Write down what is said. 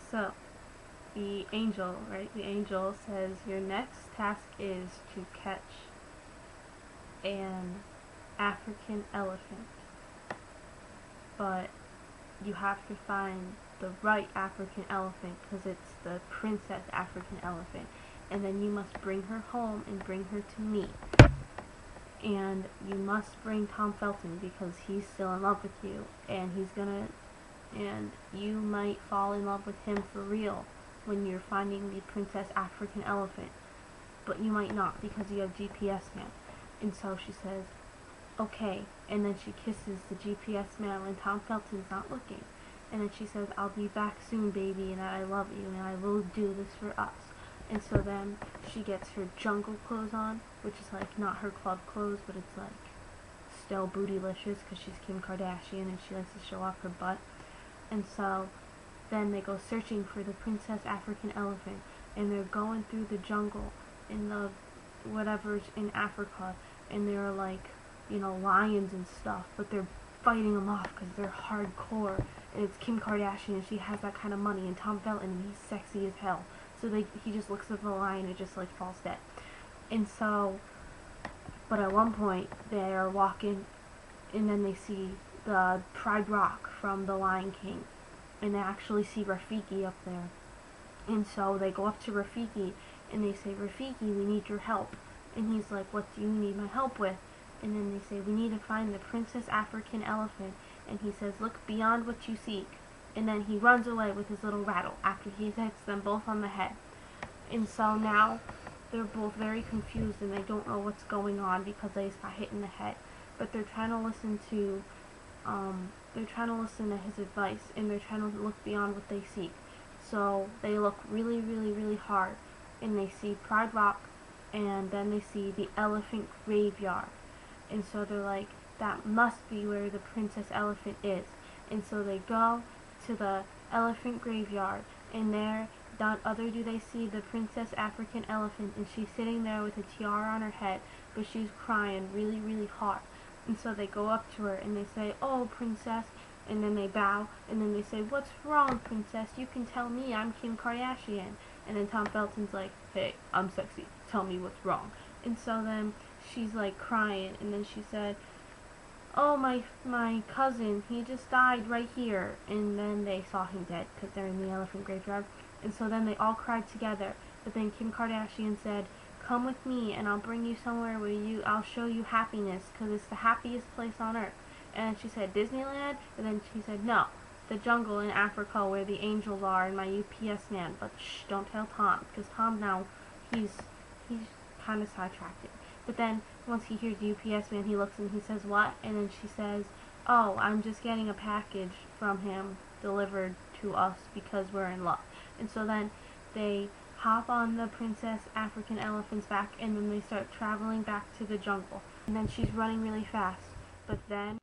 So, the angel, right? The angel says your next task is to catch an African elephant. But you have to find the right African elephant because it's the princess African elephant. And then you must bring her home and bring her to me. And you must bring Tom Felton because he's still in love with you, and and you might fall in love with him for real when you're finding the princess African elephant, but you might not because you have GPS man. And so she says, okay, and then she kisses the GPS man when Tom Felton's not looking, and then she says, I'll be back soon, baby, and I love you, and I will do this for us. And so then she gets her jungle clothes on, which is like not her club clothes, but it's like still bootylicious because she's Kim Kardashian and she likes to show off her butt. And so then they go searching for the princess African elephant, and they're going through the jungle in the whatever's in Africa, and there are like, you know, lions and stuff, but they're fighting them off because they're hardcore, and it's Kim Kardashian and she has that kind of money, and Tom Felton, and he's sexy as hell. So he just looks at the lion and it just like falls dead. And so, but at one point they are walking, and then they see the Pride Rock from the Lion King, and they actually see Rafiki up there. And so they go up to Rafiki and they say, Rafiki, we need your help. And he's like, what do you need my help with? And then they say, we need to find the princess African elephant. And he says, look beyond what you seek. And then he runs away with his little rattle after he hits them both on the head. And so now they're both very confused and they don't know what's going on because they just got hit in the head. But they're trying to listen to his advice, and they're trying to look beyond what they seek. So they look really, really, really hard, and they see Pride Rock, and then they see the elephant graveyard. And so they're like, that must be where the princess elephant is. And so they go to the elephant graveyard, and there, not other do they see the princess African elephant, and she's sitting there with a tiara on her head, but she's crying really, really hard. And so they go up to her and they say, oh, princess, and then they bow, and then they say, what's wrong, princess? You can tell me, I'm Kim Kardashian. And then Tom Felton's like, hey, I'm sexy, tell me what's wrong. And so then she's like crying, and then she said, oh, my cousin, he just died right here. And then they saw him dead because they're in the elephant graveyard. And so then they all cried together. But then Kim Kardashian said, come with me and I'll bring you somewhere where I'll show you happiness because it's the happiest place on earth. And she said, Disneyland? And then she said, no, the jungle in Africa where the angels are and my UPS man. But shh, don't tell Tom, because Tom now, he's kind of sidetracked. But then once he hears UPS man, he looks and he says, what? And then she says, oh, I'm just getting a package from him delivered to us because we're in love. And so then they hop on the princess African elephant's back, and then they start traveling back to the jungle. And then she's running really fast. But then